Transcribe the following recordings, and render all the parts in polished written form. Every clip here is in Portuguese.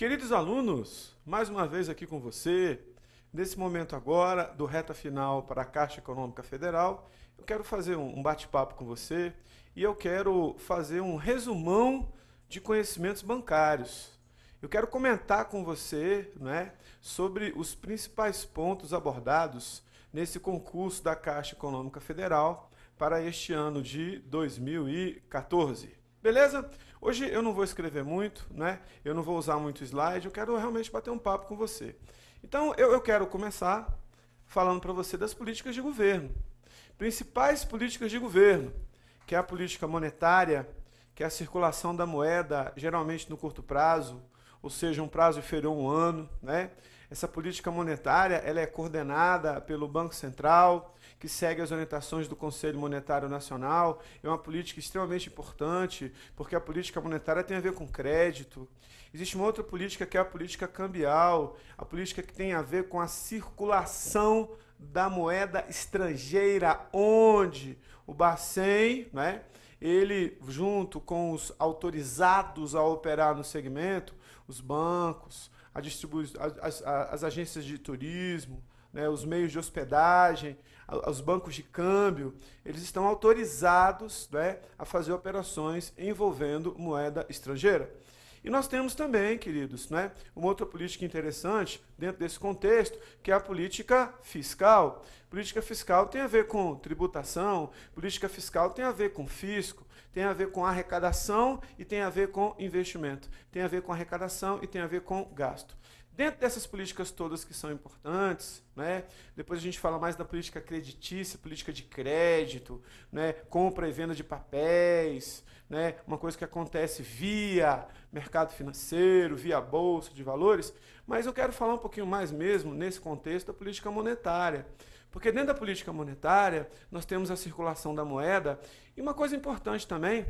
Queridos alunos, mais uma vez aqui com você, nesse momento agora do reta final para a Caixa Econômica Federal, eu quero fazer um bate-papo com você e eu quero fazer um resumão de conhecimentos bancários. Eu quero comentar com você, né, sobre os principais pontos abordados nesse concurso da Caixa Econômica Federal para este ano de 2014. Beleza? Hoje eu não vou escrever muito, né? Eu não vou usar muito slide, eu quero realmente bater um papo com você. Então eu quero começar falando para você das políticas de governo. Principais políticas de governo, que é a política monetária, que é a circulação da moeda, geralmente no curto prazo, ou seja, um prazo inferior a um ano, né? Essa política monetária ela é coordenada pelo Banco Central, que segue as orientações do Conselho Monetário Nacional. É uma política extremamente importante, porque a política monetária tem a ver com crédito. Existe uma outra política que é a política cambial, a política que tem a ver com a circulação da moeda estrangeira, onde o Bacen, né, ele, junto com os autorizados a operar no segmento, os bancos, as agências de turismo, né, os meios de hospedagem, os bancos de câmbio, eles estão autorizados, né, a fazer operações envolvendo moeda estrangeira. E nós temos também, queridos, né, uma outra política interessante dentro desse contexto, que é a política fiscal. Política fiscal tem a ver com tributação, política fiscal tem a ver com fisco, tem a ver com arrecadação e tem a ver com investimento. Tem a ver com arrecadação e tem a ver com gasto. Dentro dessas políticas todas que são importantes, né, depois a gente fala mais da política creditícia, política de crédito, né, compra e venda de papéis, né, uma coisa que acontece via mercado financeiro, via bolsa de valores, mas eu quero falar um pouquinho mais mesmo nesse contexto da política monetária. Porque dentro da política monetária nós temos a circulação da moeda e uma coisa importante também,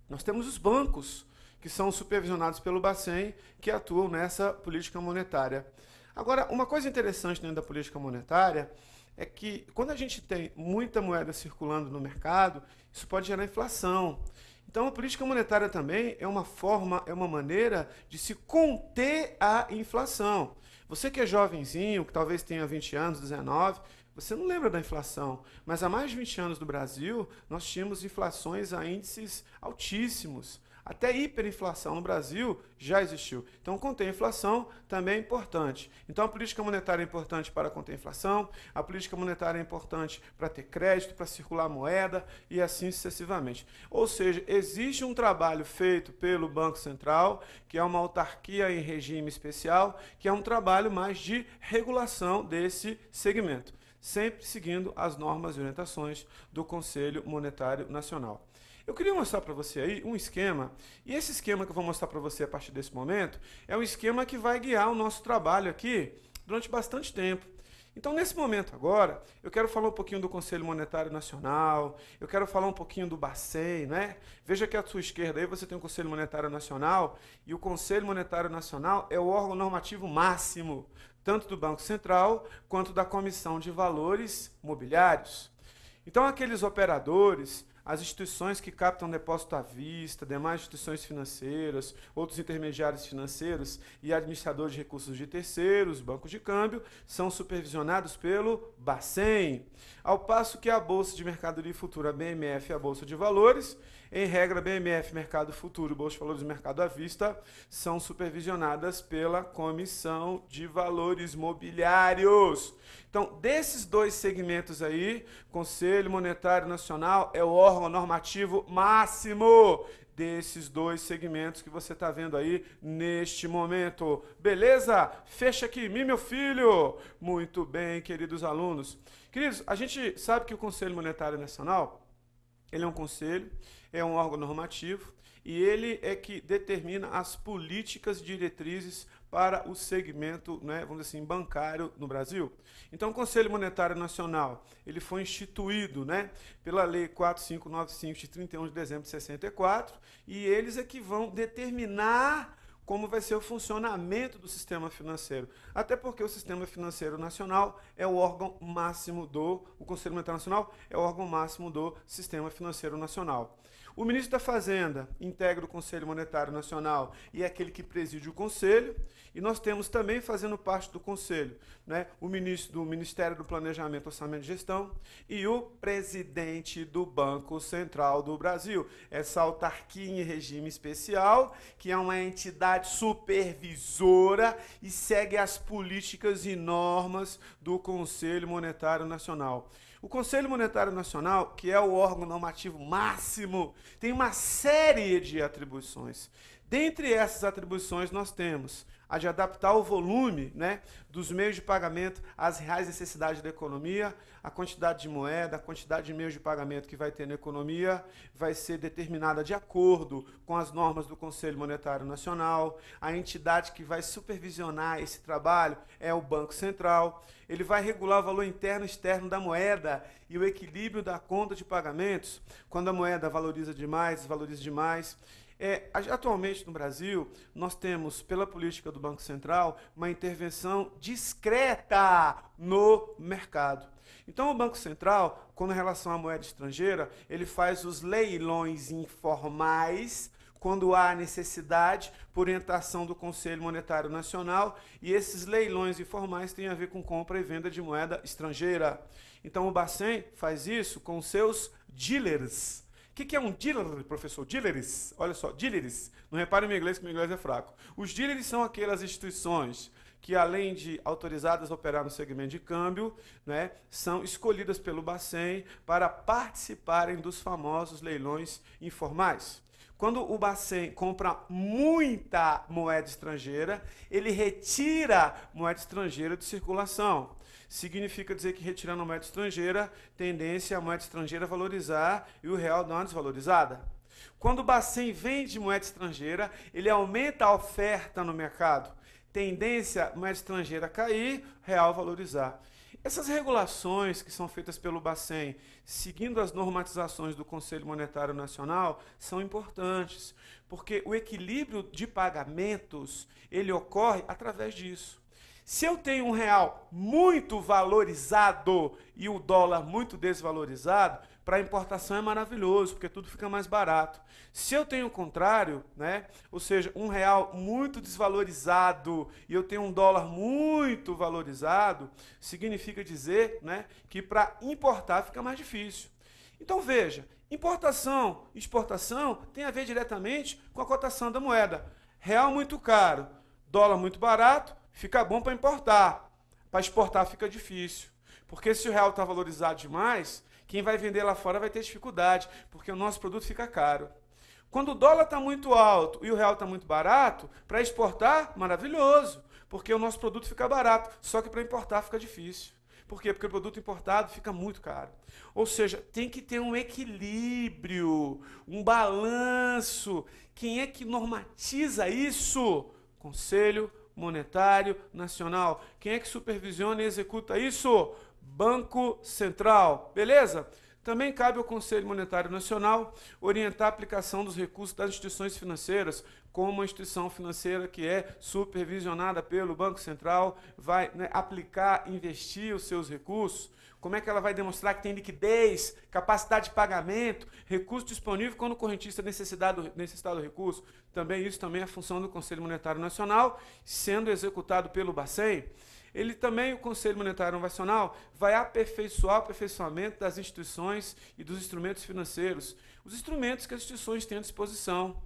nós temos os bancos, que são supervisionados pelo Bacen, que atuam nessa política monetária. Agora, uma coisa interessante dentro da política monetária é que quando a gente tem muita moeda circulando no mercado, isso pode gerar inflação. Então, a política monetária também é uma forma, é uma maneira de se conter a inflação. Você que é jovenzinho, que talvez tenha 20 anos, 19, você não lembra da inflação, mas há mais de 20 anos no Brasil, nós tínhamos inflações a índices altíssimos. Até hiperinflação no Brasil já existiu. Então, conter a inflação também é importante. Então, a política monetária é importante para conter a inflação, a política monetária é importante para ter crédito, para circular moeda e assim sucessivamente. Ou seja, existe um trabalho feito pelo Banco Central, que é uma autarquia em regime especial, que é um trabalho mais de regulação desse segmento, sempre seguindo as normas e orientações do Conselho Monetário Nacional. Eu queria mostrar para você aí um esquema, e esse esquema que eu vou mostrar para você a partir desse momento, é um esquema que vai guiar o nosso trabalho aqui durante bastante tempo. Então, nesse momento agora, eu quero falar um pouquinho do Conselho Monetário Nacional, eu quero falar um pouquinho do Bacen, né? Veja que à sua esquerda aí você tem o Conselho Monetário Nacional, e o Conselho Monetário Nacional é o órgão normativo máximo, tanto do Banco Central quanto da Comissão de Valores Mobiliários. Então, aqueles operadores, as instituições que captam depósito à vista, demais instituições financeiras, outros intermediários financeiros e administradores de recursos de terceiros, bancos de câmbio, são supervisionados pelo Bacen. Ao passo que a Bolsa de Mercadoria Futura, a BMF e a Bolsa de Valores, em regra, BMF, Mercado Futuro, Bolsa de Valores e Mercado à Vista, são supervisionadas pela Comissão de Valores Mobiliários. Então, desses dois segmentos aí, Conselho Monetário Nacional é o órgão normativo máximo desses dois segmentos que você está vendo aí neste momento. Beleza? Fecha aqui, meu filho. Muito bem, queridos alunos. Queridos, a gente sabe que o Conselho Monetário Nacional, ele é um conselho, é um órgão normativo e ele é que determina as políticas e diretrizes para o segmento, né, vamos dizer assim, bancário no Brasil. Então, o Conselho Monetário Nacional, ele foi instituído, né, pela Lei 4595 de 31 de dezembro de 64 e eles é que vão determinar como vai ser o funcionamento do sistema financeiro. Até porque o sistema financeiro nacional é o órgão máximo o Conselho Monetário Nacional é o órgão máximo do sistema financeiro nacional. O ministro da Fazenda integra o Conselho Monetário Nacional e é aquele que preside o Conselho. E nós temos também, fazendo parte do Conselho, né, o ministro do Ministério do Planejamento, Orçamento e Gestão e o presidente do Banco Central do Brasil. Essa autarquia em regime especial, que é uma entidade supervisora e segue as políticas e normas do Conselho Monetário Nacional. O Conselho Monetário Nacional, que é o órgão normativo máximo, tem uma série de atribuições. Dentre essas atribuições, nós temos a de adaptar o volume, né, dos meios de pagamento às reais necessidades da economia, a quantidade de moeda, a quantidade de meios de pagamento que vai ter na economia vai ser determinada de acordo com as normas do Conselho Monetário Nacional. A entidade que vai supervisionar esse trabalho é o Banco Central. Ele vai regular o valor interno e externo da moeda e o equilíbrio da conta de pagamentos, quando a moeda valoriza demais, desvaloriza demais. Atualmente no Brasil, nós temos, pela política do Banco Central, uma intervenção discreta no mercado. Então, o Banco Central, com relação à moeda estrangeira, ele faz os leilões informais, quando há necessidade, por orientação do Conselho Monetário Nacional, e esses leilões informais têm a ver com compra e venda de moeda estrangeira. Então, o Bacen faz isso com seus dealers. O que é um dealer, professor? Dealers. Olha só, dealers. Não repare no meu inglês, que meu inglês é fraco. Os dealers são aquelas instituições que, além de autorizadas a operar no segmento de câmbio, né, são escolhidas pelo Bacen para participarem dos famosos leilões informais. Quando o Bacen compra muita moeda estrangeira, ele retira moeda estrangeira de circulação. Significa dizer que retirando a moeda estrangeira, tendência a moeda estrangeira valorizar e o real dar uma desvalorizada. Quando o Bacen vende moeda estrangeira, ele aumenta a oferta no mercado. Tendência a moeda estrangeira cair, real valorizar. Essas regulações que são feitas pelo Bacen, seguindo as normatizações do Conselho Monetário Nacional, são importantes, porque o equilíbrio de pagamentos, ele ocorre através disso. Se eu tenho um real muito valorizado e o dólar muito desvalorizado, para importação é maravilhoso, porque tudo fica mais barato. Se eu tenho o contrário, né, ou seja, um real muito desvalorizado e eu tenho um dólar muito valorizado, significa dizer, né, que para importar fica mais difícil. Então veja, importação e exportação tem a ver diretamente com a cotação da moeda. Real muito caro, dólar muito barato, fica bom para importar. Para exportar fica difícil. Porque se o real está valorizado demais, quem vai vender lá fora vai ter dificuldade, porque o nosso produto fica caro. Quando o dólar está muito alto e o real está muito barato, para exportar, maravilhoso, porque o nosso produto fica barato, só que para importar fica difícil. Por quê? Porque o produto importado fica muito caro. Ou seja, tem que ter um equilíbrio, um balanço. Quem é que normatiza isso? Conselho Monetário Nacional. Quem é que supervisiona e executa isso? Banco Central. Beleza? Também cabe ao Conselho Monetário Nacional orientar a aplicação dos recursos das instituições financeiras, como uma instituição financeira que é supervisionada pelo Banco Central, vai, né, aplicar, investir os seus recursos. Como é que ela vai demonstrar que tem liquidez, capacidade de pagamento, recurso disponível quando o correntista necessitar do recurso? Também isso também é a função do Conselho Monetário Nacional, sendo executado pelo Bacen. O Conselho Monetário Nacional vai aperfeiçoar o aperfeiçoamento das instituições e dos instrumentos financeiros, os instrumentos que as instituições têm à disposição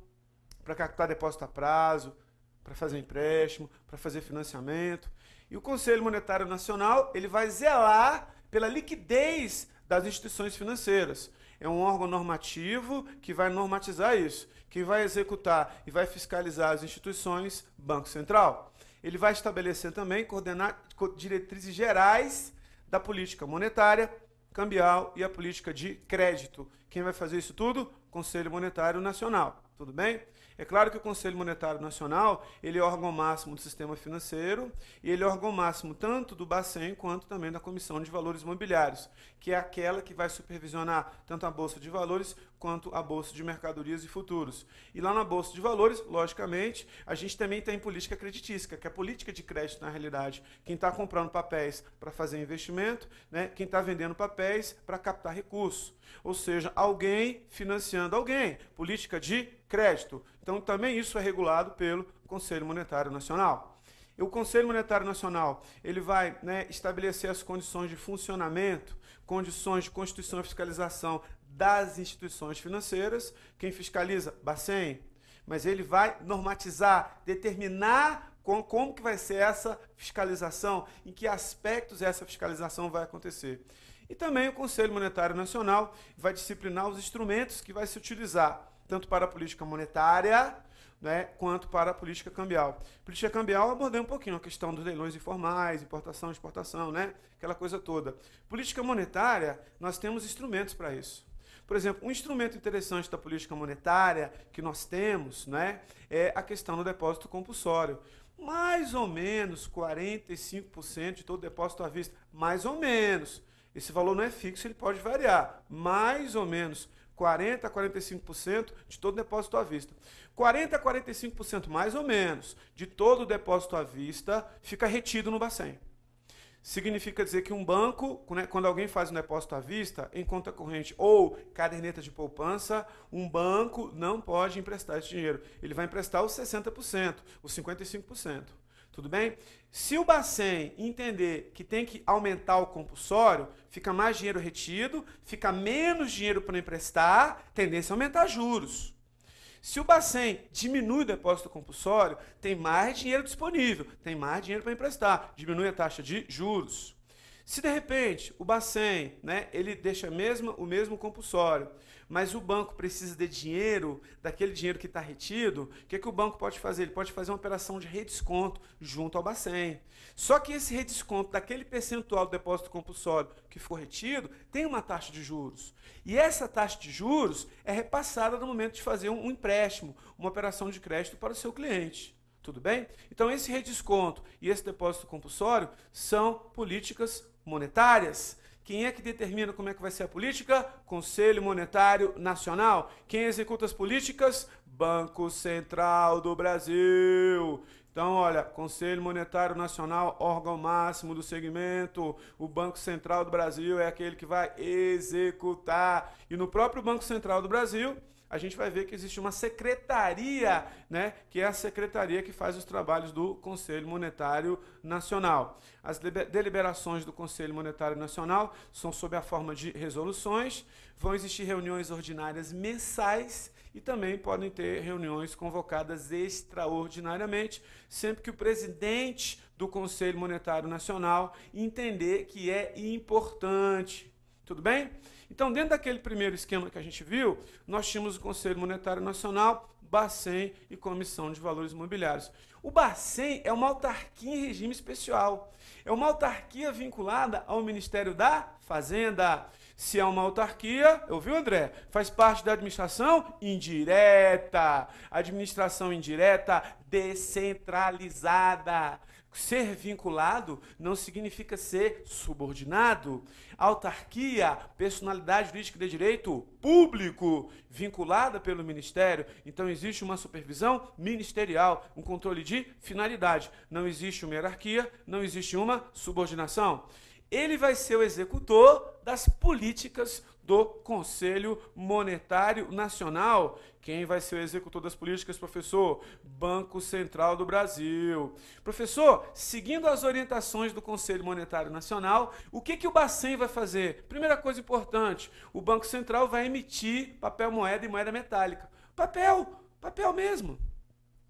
para captar depósito a prazo, para fazer empréstimo, para fazer financiamento. E o Conselho Monetário Nacional ele vai zelar pela liquidez das instituições financeiras. É um órgão normativo que vai normatizar isso. Quem vai executar e vai fiscalizar as instituições, Banco Central. Ele vai estabelecer também, coordenar diretrizes gerais da política monetária, cambial e a política de crédito. Quem vai fazer isso tudo? Conselho Monetário Nacional. Tudo bem? É claro que o Conselho Monetário Nacional, ele é órgão máximo do sistema financeiro e ele é órgão máximo tanto do Bacen quanto também da Comissão de Valores Mobiliários, que é aquela que vai supervisionar tanto a Bolsa de Valores quanto a Bolsa de Mercadorias e Futuros. E lá na Bolsa de Valores, logicamente, a gente também tem política creditícia, que é a política de crédito na realidade. Quem está comprando papéis para fazer investimento, né? Quem está vendendo papéis para captar recursos. Ou seja, alguém financiando alguém. Política de crédito. Então, também isso é regulado pelo Conselho Monetário Nacional. E o Conselho Monetário Nacional, ele vai, né, estabelecer as condições de funcionamento, condições de constituição e fiscalização das instituições financeiras. Quem fiscaliza? Bacen. Mas ele vai normatizar, determinar como que vai ser essa fiscalização, em que aspectos essa fiscalização vai acontecer. E também o Conselho Monetário Nacional vai disciplinar os instrumentos que vai se utilizar, tanto para a política monetária, né, quanto para a política cambial. Política cambial, eu abordei um pouquinho a questão dos leilões informais, importação, exportação, né, aquela coisa toda. Política monetária, nós temos instrumentos para isso. Por exemplo, um instrumento interessante da política monetária que nós temos, né, é a questão do depósito compulsório. Mais ou menos 45% de todo depósito à vista, mais ou menos. Esse valor não é fixo, ele pode variar. Mais ou menos 40% a 45% de todo depósito à vista. 40% a 45% mais ou menos de todo depósito à vista fica retido no Bacen. Significa dizer que um banco, né, quando alguém faz um depósito à vista, em conta corrente ou caderneta de poupança, um banco não pode emprestar esse dinheiro. Ele vai emprestar os 60%, os 55%. Tudo bem? Se o Bacen entender que tem que aumentar o compulsório, fica mais dinheiro retido, fica menos dinheiro para emprestar, tendência a aumentar juros. Se o Bacen diminui o depósito compulsório, tem mais dinheiro disponível, tem mais dinheiro para emprestar, diminui a taxa de juros. Se de repente o Bacen, né, ele deixa o mesmo compulsório, mas o banco precisa de dinheiro, daquele dinheiro que está retido, o que o banco pode fazer? Ele pode fazer uma operação de redesconto junto ao Bacen. Só que esse redesconto daquele percentual do depósito compulsório que ficou retido tem uma taxa de juros. E essa taxa de juros é repassada no momento de fazer um empréstimo, uma operação de crédito para o seu cliente. Tudo bem? Então, esse redesconto e esse depósito compulsório são políticas monetárias. Quem é que determina como é que vai ser a política? Conselho Monetário Nacional. Quem executa as políticas? Banco Central do Brasil. Então, olha, Conselho Monetário Nacional, órgão máximo do segmento. O Banco Central do Brasil é aquele que vai executar. E no próprio Banco Central do Brasil, a gente vai ver que existe uma secretaria, né, que é a secretaria que faz os trabalhos do Conselho Monetário Nacional. As deliberações do Conselho Monetário Nacional são sob a forma de resoluções, vão existir reuniões ordinárias mensais e também podem ter reuniões convocadas extraordinariamente, sempre que o presidente do Conselho Monetário Nacional entender que é importante. Tudo bem? Então, dentro daquele primeiro esquema que a gente viu, nós tínhamos o Conselho Monetário Nacional, Bacen e Comissão de Valores Mobiliários. O Bacen é uma autarquia em regime especial. É uma autarquia vinculada ao Ministério da Fazenda. Se é uma autarquia, ouviu, André? Faz parte da administração indireta. Administração indireta descentralizada. Ser vinculado não significa ser subordinado. Autarquia, personalidade jurídica de direito público, vinculada pelo Ministério. Então existe uma supervisão ministerial, um controle de finalidade. Não existe uma hierarquia, não existe uma subordinação. Ele vai ser o executor das políticas do Conselho Monetário Nacional. Quem vai ser o executor das políticas, professor? Banco Central do Brasil. Professor, seguindo as orientações do Conselho Monetário Nacional, o que o Bacen vai fazer? Primeira coisa importante, o Banco Central vai emitir papel moeda e moeda metálica. Papel mesmo.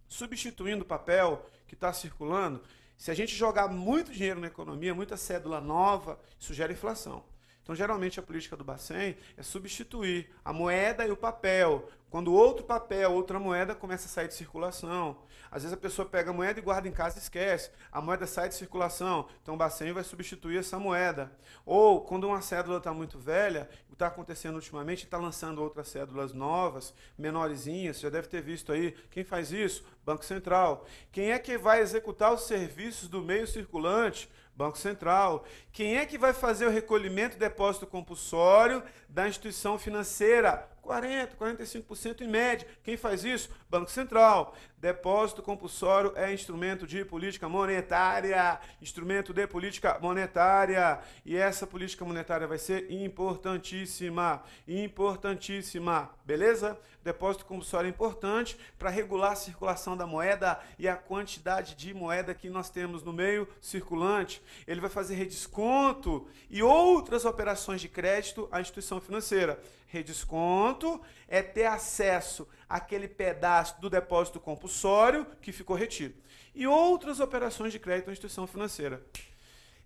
Substituindo o papel que está circulando, se a gente jogar muito dinheiro na economia, muita cédula nova, isso gera inflação. Então, geralmente, a política do Bacen é substituir a moeda e o papel. Quando outro papel, outra moeda começa a sair de circulação. Às vezes a pessoa pega a moeda e guarda em casa e esquece. A moeda sai de circulação. Então o Bacen vai substituir essa moeda. Ou quando uma cédula está muito velha, o que está acontecendo ultimamente, está lançando outras cédulas novas, menorzinhas. Você já deve ter visto aí. Quem faz isso? Banco Central. Quem é que vai executar os serviços do meio circulante? Banco Central. Quem é que vai fazer o recolhimento e depósito compulsório da instituição financeira? 40%, 45% em média. Quem faz isso? Banco Central. Depósito compulsório é instrumento de política monetária. Instrumento de política monetária. E essa política monetária vai ser importantíssima. Importantíssima. Beleza? Depósito compulsório é importante para regular a circulação da moeda e a quantidade de moeda que nós temos no meio circulante. Ele vai fazer redesconto e outras operações de crédito à instituição financeira. Redesconto é ter acesso àquele pedaço do depósito compulsório que ficou retido. E outras operações de crédito à instituição financeira.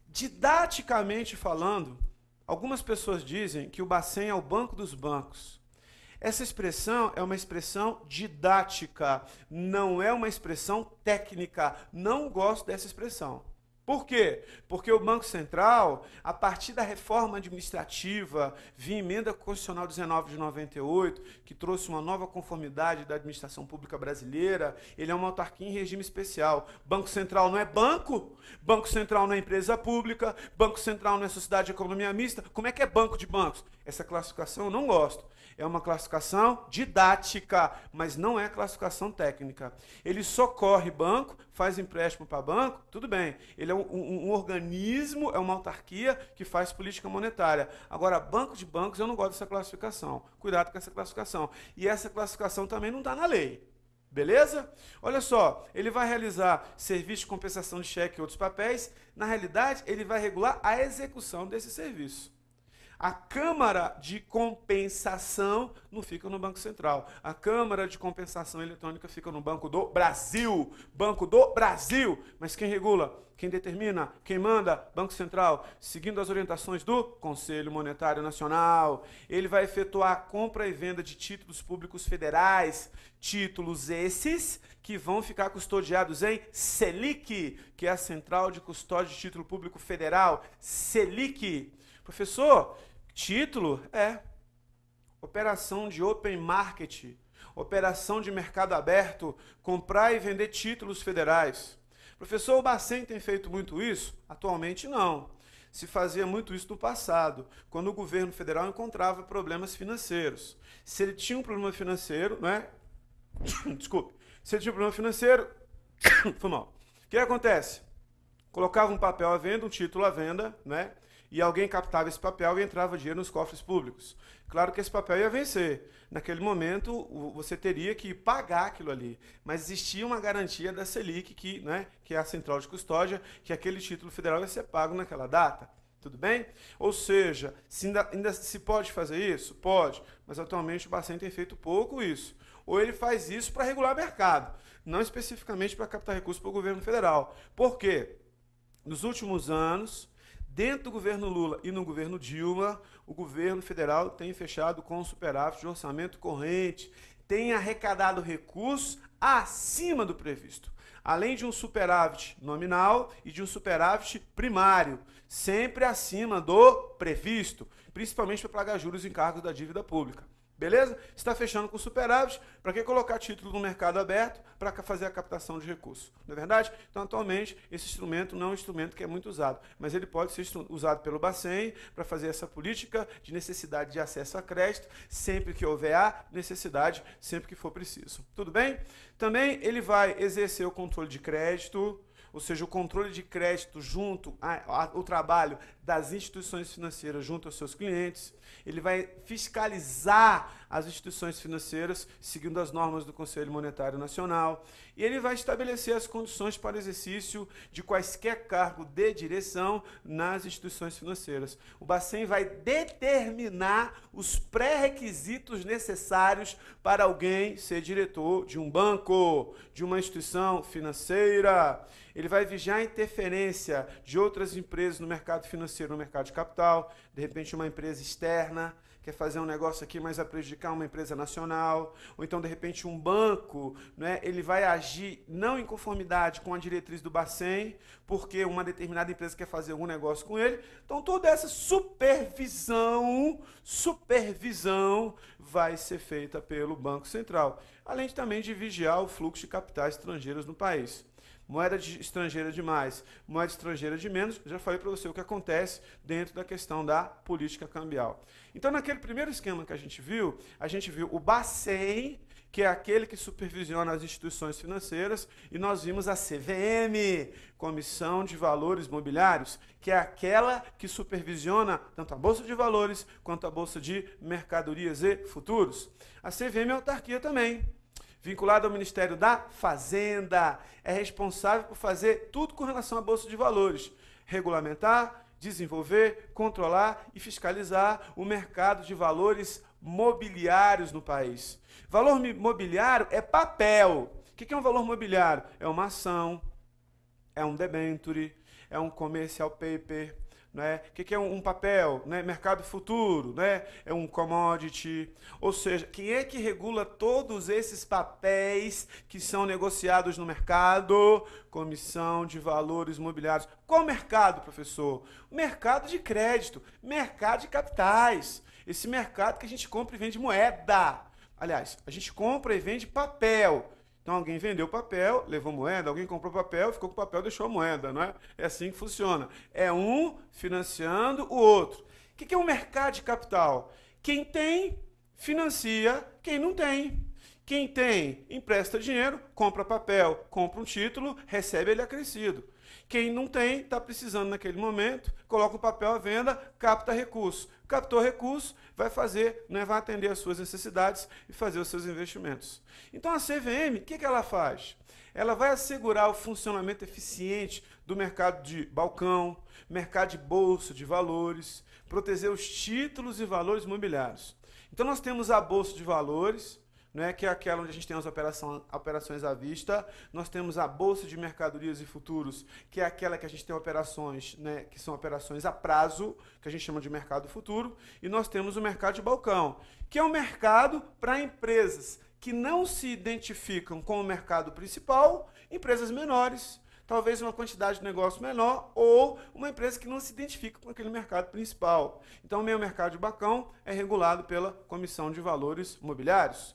Didaticamente falando, algumas pessoas dizem que o Bacen é o banco dos bancos. Essa expressão é uma expressão didática, não é uma expressão técnica. Não gosto dessa expressão. Por quê? Porque o Banco Central, a partir da reforma administrativa, via emenda constitucional 19 de 98, que trouxe uma nova conformidade da administração pública brasileira, ele é uma autarquia em regime especial. Banco Central não é banco, Banco Central não é empresa pública, Banco Central não é sociedade de economia mista. Como é que é banco de bancos? Essa classificação eu não gosto. É uma classificação didática, mas não é classificação técnica. Ele socorre banco, faz empréstimo para banco, tudo bem. Ele é um organismo, é uma autarquia que faz política monetária. Agora, banco de bancos, eu não gosto dessa classificação. Cuidado com essa classificação. E essa classificação também não está na lei. Beleza? Olha só, ele vai realizar serviço de compensação de cheque e outros papéis. Na realidade, ele vai regular a execução desse serviço. A Câmara de Compensação não fica no Banco Central. A Câmara de Compensação Eletrônica fica no Banco do Brasil. Banco do Brasil. Mas quem regula? Quem determina? Quem manda? Banco Central. Seguindo as orientações do Conselho Monetário Nacional. Ele vai efetuar a compra e venda de títulos públicos federais. Títulos esses que vão ficar custodiados em Selic, que é a Central de Custódia de Título Público Federal. Selic. Professor, título é operação de open market, operação de mercado aberto, comprar e vender títulos federais. Professor, o Bacen tem feito muito isso? Atualmente não. Se fazia muito isso no passado, quando o governo federal encontrava problemas financeiros. Se ele tinha um problema financeiro, né? Desculpe. Se ele tinha um problema financeiro, foi mal. O que acontece? Colocava um papel à venda, um título à venda, né? E alguém captava esse papel e entrava dinheiro nos cofres públicos. Claro que esse papel ia vencer. Naquele momento, você teria que pagar aquilo ali. Mas existia uma garantia da Selic, que é a central de custódia, que aquele título federal ia ser pago naquela data. Tudo bem? Ou seja, ainda se pode fazer isso? Pode. Mas atualmente o Bacen tem feito pouco isso. Ou ele faz isso para regular o mercado, não especificamente para captar recursos para o governo federal. Por quê? Nos últimos anos, dentro do governo Lula e no governo Dilma, o governo federal tem fechado com superávit de orçamento corrente, tem arrecadado recursos acima do previsto, além de um superávit nominal e de um superávit primário, sempre acima do previsto, principalmente para pagar juros e encargos da dívida pública. Beleza? Está fechando com superávit, para que colocar título no mercado aberto para fazer a captação de recursos? Não é verdade? Então, atualmente, esse instrumento não é um instrumento que é muito usado, mas ele pode ser usado pelo Bacen para fazer essa política de necessidade de acesso a crédito, sempre que houver a necessidade, sempre que for preciso. Tudo bem? Também ele vai exercer o controle de crédito, ou seja, o controle de crédito junto ao trabalho das instituições financeiras junto aos seus clientes. Ele vai fiscalizar as instituições financeiras seguindo as normas do Conselho Monetário Nacional. E ele vai estabelecer as condições para o exercício de quaisquer cargo de direção nas instituições financeiras. O Bacen vai determinar os pré-requisitos necessários para alguém ser diretor de um banco, de uma instituição financeira. Ele vai vigiar a interferência de outras empresas no mercado financeiro financeiro no mercado de capital, de repente uma empresa externa quer fazer um negócio aqui, mas vai prejudicar uma empresa nacional, ou então, de repente, um banco, né, ele vai agir não em conformidade com a diretriz do Bacen, porque uma determinada empresa quer fazer algum negócio com ele. Então, toda essa supervisão vai ser feita pelo Banco Central, além também de vigiar o fluxo de capitais estrangeiros no país. Moeda estrangeira de mais, moeda estrangeira de menos, já falei para você o que acontece dentro da questão da política cambial. Então, naquele primeiro esquema que a gente viu o Bacen, que é aquele que supervisiona as instituições financeiras, e nós vimos a CVM, Comissão de Valores Mobiliários, que é aquela que supervisiona tanto a Bolsa de Valores quanto a Bolsa de Mercadorias e Futuros. A CVM é autarquia também, vinculado ao Ministério da Fazenda, é responsável por fazer tudo com relação à Bolsa de Valores, regulamentar, desenvolver, controlar e fiscalizar o mercado de valores mobiliários no país. Valor mobiliário é papel. O que é um valor mobiliário? É uma ação, é um debenture, é um commercial paper. Né? O que é um papel? Né? Mercado futuro, né? É um commodity. Ou seja, quem é que regula todos esses papéis que são negociados no mercado? Comissão de Valores Mobiliários. Qual mercado, professor? Mercado de crédito, mercado de capitais. Esse mercado que a gente compra e vende moeda. Aliás, a gente compra e vende papel. Então alguém vendeu papel, levou moeda, alguém comprou papel, ficou com o papel, deixou a moeda, não é? É assim que funciona. É um financiando o outro. O que é um mercado de capital? Quem tem, financia, quem não tem. Quem tem, empresta dinheiro, compra papel, compra um título, recebe ele acrescido. Quem não tem, está precisando naquele momento, coloca o papel à venda, capta recurso. Captou recurso, vai fazer, né, vai atender às suas necessidades e fazer os seus investimentos. Então a CVM, o que ela faz? Ela vai assegurar o funcionamento eficiente do mercado de balcão, mercado de bolsa de valores, proteger os títulos e valores imobiliários. Então nós temos a bolsa de valores, né, que é aquela onde a gente tem as operações à vista. Nós temos a Bolsa de Mercadorias e Futuros, que é aquela que a gente tem operações, né, que são operações a prazo, que a gente chama de mercado futuro. E nós temos o mercado de balcão, que é um mercado para empresas que não se identificam com o mercado principal, empresas menores, talvez uma quantidade de negócio menor, ou uma empresa que não se identifica com aquele mercado principal. Então, o meu mercado de balcão é regulado pela Comissão de Valores Mobiliários.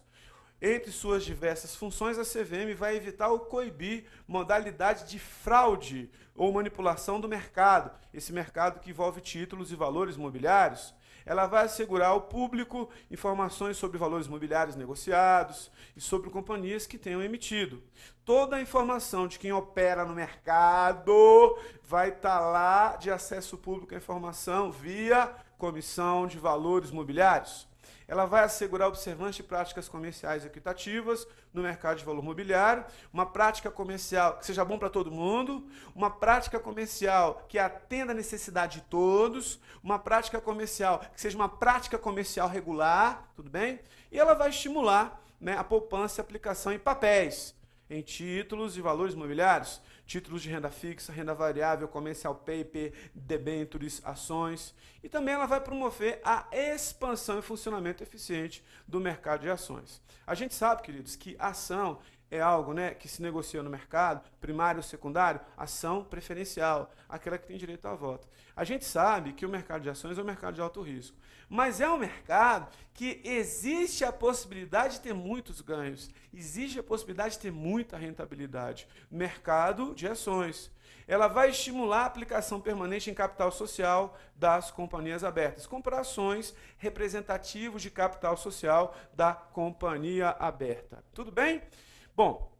Entre suas diversas funções, a CVM vai evitar ou coibir modalidade de fraude ou manipulação do mercado, esse mercado que envolve títulos e valores imobiliários. Ela vai assegurar ao público informações sobre valores imobiliários negociados e sobre companhias que tenham emitido. Toda a informação de quem opera no mercado vai estar lá de acesso público à informação via Comissão de Valores Mobiliários. Ela vai assegurar a observância de práticas comerciais equitativas no mercado de valor mobiliário, uma prática comercial que seja bom para todo mundo, uma prática comercial que atenda a necessidade de todos, uma prática comercial que seja uma prática comercial regular, tudo bem? E ela vai estimular, né, a poupança e aplicação em papéis, em títulos e valores imobiliários, títulos de renda fixa, renda variável, commercial paper, debentures, ações. E também ela vai promover a expansão e funcionamento eficiente do mercado de ações. A gente sabe, queridos, que ação é algo, né, que se negocia no mercado, primário ou secundário, ação preferencial, aquela que tem direito a voto. A gente sabe que o mercado de ações é um mercado de alto risco, mas é um mercado que existe a possibilidade de ter muitos ganhos, existe a possibilidade de ter muita rentabilidade. Mercado de ações. Ela vai estimular a aplicação permanente em capital social das companhias abertas. Comprar ações representativas de capital social da companhia aberta. Tudo bem? Bom,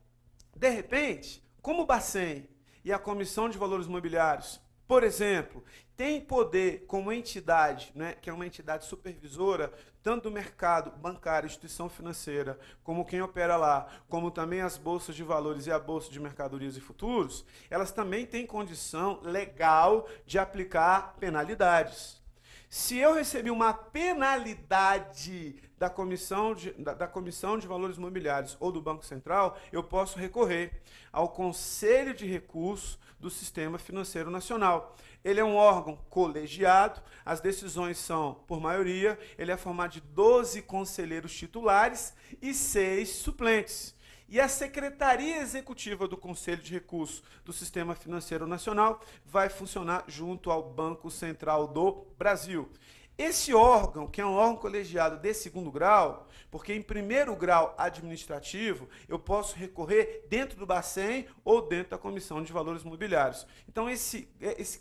de repente, como o Bacen e a Comissão de Valores Mobiliários, por exemplo, tem poder como entidade, né, que é uma entidade supervisora, tanto do mercado bancário, instituição financeira, como quem opera lá, como também as bolsas de valores e a bolsa de mercadorias e futuros, elas também têm condição legal de aplicar penalidades. Se eu recebi uma penalidade da Comissão de Valores Imobiliários ou do Banco Central, eu posso recorrer ao Conselho de Recursos do Sistema Financeiro Nacional. Ele é um órgão colegiado, as decisões são por maioria, ele é formado de 12 conselheiros titulares e 6 suplentes. E a Secretaria Executiva do Conselho de Recursos do Sistema Financeiro Nacional vai funcionar junto ao Banco Central do Brasil. Esse órgão, que é um órgão colegiado de segundo grau, porque em primeiro grau administrativo eu posso recorrer dentro do Bacen ou dentro da Comissão de Valores Mobiliários. Então esse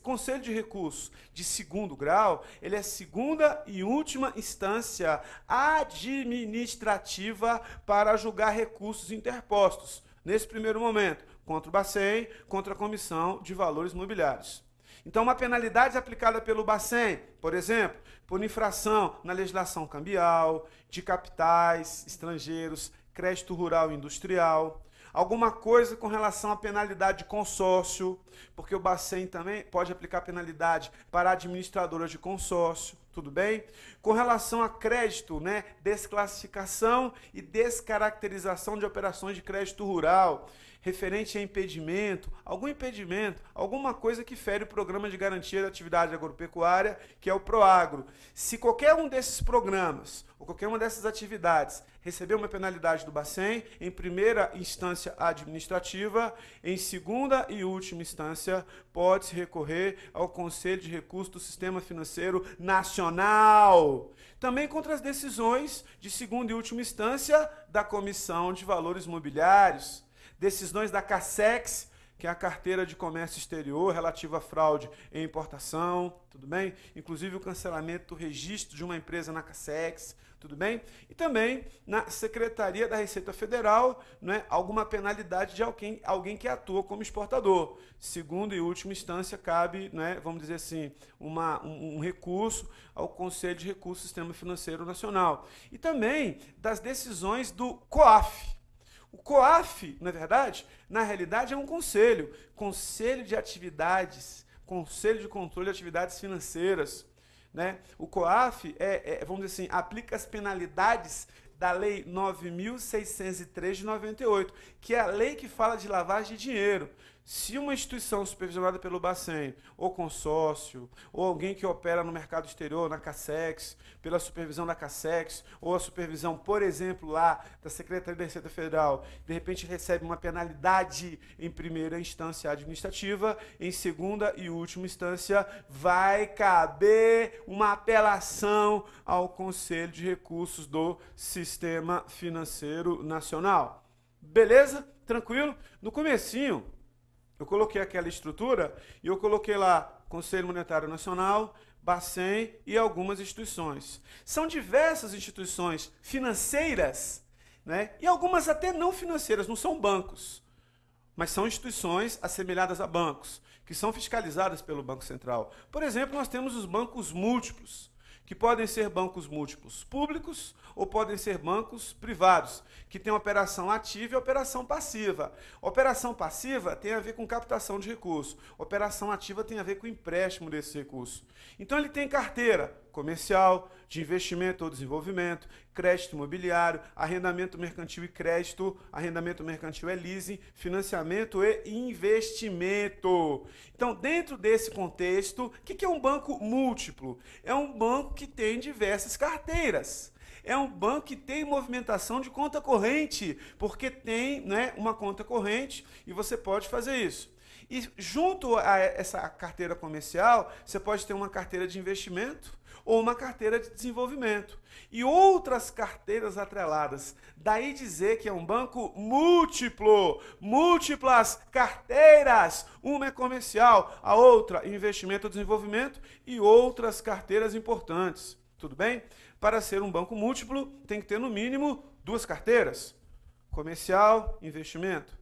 Conselho de Recursos de segundo grau, ele é a segunda e última instância administrativa para julgar recursos interpostos, nesse primeiro momento, contra o Bacen, contra a Comissão de Valores Mobiliários. Então, uma penalidade aplicada pelo Bacen, por exemplo, por infração na legislação cambial, de capitais estrangeiros, crédito rural e industrial, alguma coisa com relação à penalidade de consórcio, porque o Bacen também pode aplicar penalidade para administradoras de consórcio, tudo bem? Com relação a crédito, né, desclassificação e descaracterização de operações de crédito rural, referente a impedimento, alguma coisa que fere o Programa de Garantia da Atividade Agropecuária, que é o PROAGRO. Se qualquer um desses programas, ou qualquer uma dessas atividades, receber uma penalidade do Bacen, em primeira instância administrativa, em segunda e última instância, pode-se recorrer ao Conselho de Recursos do Sistema Financeiro Nacional. Também contra as decisões de segunda e última instância da Comissão de Valores Mobiliários, decisões da CACEX, que é a Carteira de Comércio Exterior, relativa à fraude em importação, tudo bem? Inclusive o cancelamento do registro de uma empresa na CACEX, tudo bem? E também na Secretaria da Receita Federal, né, alguma penalidade de alguém que atua como exportador. Segunda e última instância cabe, né, vamos dizer assim, um recurso ao Conselho de Recursos do Sistema Financeiro Nacional. E também das decisões do COAF. O COAF, na verdade, na realidade é um conselho de atividades, Conselho de Controle de Atividades Financeiras, né? O COAF vamos dizer assim, aplica as penalidades da Lei 9.603 de 98, que é a lei que fala de lavagem de dinheiro. Se uma instituição supervisionada pelo Bacen, ou consórcio, ou alguém que opera no mercado exterior, na CACEX, pela supervisão da CACEX, ou a supervisão, por exemplo, lá da Secretaria da Receita Federal, de repente recebe uma penalidade em primeira instância administrativa, em segunda e última instância vai caber uma apelação ao Conselho de Recursos do Sistema Financeiro Nacional. Beleza? Tranquilo? No comecinho, eu coloquei aquela estrutura e eu coloquei lá Conselho Monetário Nacional, Bacen e algumas instituições. São diversas instituições financeiras, né? E algumas até não financeiras, não são bancos, mas são instituições assemelhadas a bancos, que são fiscalizadas pelo Banco Central. Por exemplo, nós temos os bancos múltiplos, que podem ser bancos múltiplos públicos ou podem ser bancos privados, que têm operação ativa e operação passiva. Operação passiva tem a ver com captação de recursos, operação ativa tem a ver com empréstimo desse recurso. Então ele tem carteira comercial, de investimento ou desenvolvimento, crédito imobiliário, arrendamento mercantil e crédito, arrendamento mercantil é leasing, financiamento e investimento. Então, dentro desse contexto, o que é um banco múltiplo? É um banco que tem diversas carteiras. É um banco que tem movimentação de conta corrente, porque tem, né, uma conta corrente e você pode fazer isso. E junto a essa carteira comercial, você pode ter uma carteira de investimento ou uma carteira de desenvolvimento. E outras carteiras atreladas. Daí dizer que é um banco múltiplo, múltiplas carteiras. Uma é comercial, a outra investimento ou desenvolvimento e outras carteiras importantes. Tudo bem? Para ser um banco múltiplo, tem que ter no mínimo 2 carteiras. Comercial, investimento.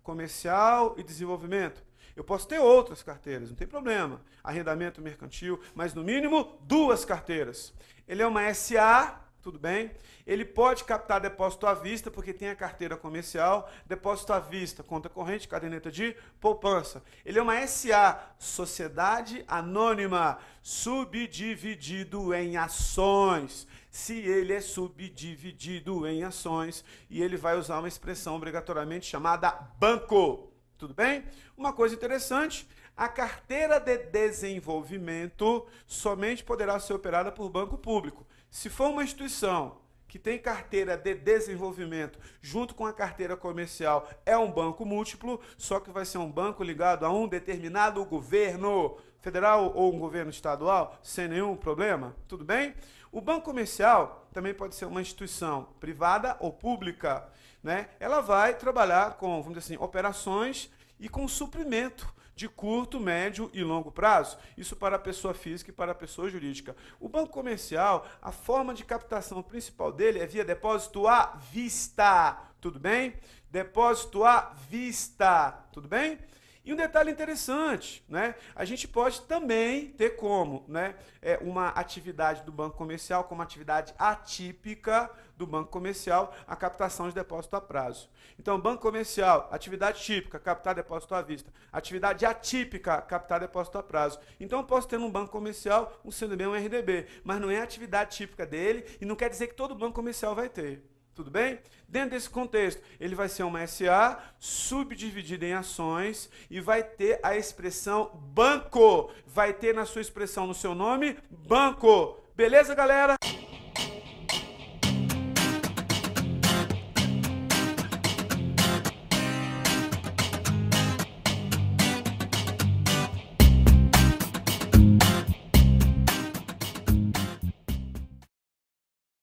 Comercial e desenvolvimento. Eu posso ter outras carteiras, não tem problema. Arrendamento mercantil, mas no mínimo 2 carteiras. Ele é uma SA, tudo bem? Ele pode captar depósito à vista, porque tem a carteira comercial, depósito à vista, conta corrente, caderneta de poupança. Ele é uma SA, Sociedade Anônima, subdividido em ações. Se ele é subdividido em ações, e ele vai usar uma expressão obrigatoriamente chamada banco, tudo bem? Uma coisa interessante, a carteira de desenvolvimento somente poderá ser operada por banco público. Se for uma instituição que tem carteira de desenvolvimento junto com a carteira comercial, é um banco múltiplo, só que vai ser um banco ligado a um determinado governo federal ou um governo estadual, sem nenhum problema, tudo bem? O banco comercial também pode ser uma instituição privada ou pública, né? Ela vai trabalhar com, vamos dizer assim, operações e com suprimento de curto, médio e longo prazo. Isso para a pessoa física e para a pessoa jurídica. O banco comercial, a forma de captação principal dele é via depósito à vista, tudo bem? Depósito à vista, tudo bem? E um detalhe interessante, né? A gente pode também ter como, né, uma atividade do banco comercial, como atividade atípica do banco comercial, a captação de depósito a prazo. Então, banco comercial, atividade típica, captar depósito à vista. Atividade atípica, captar depósito a prazo. Então, eu posso ter num banco comercial um CDB, um RDB, mas não é a atividade típica dele e não quer dizer que todo banco comercial vai ter. Tudo bem? Dentro desse contexto, ele vai ser uma SA subdividida em ações e vai ter a expressão banco. Vai ter na sua expressão, no seu nome, banco. Beleza, galera?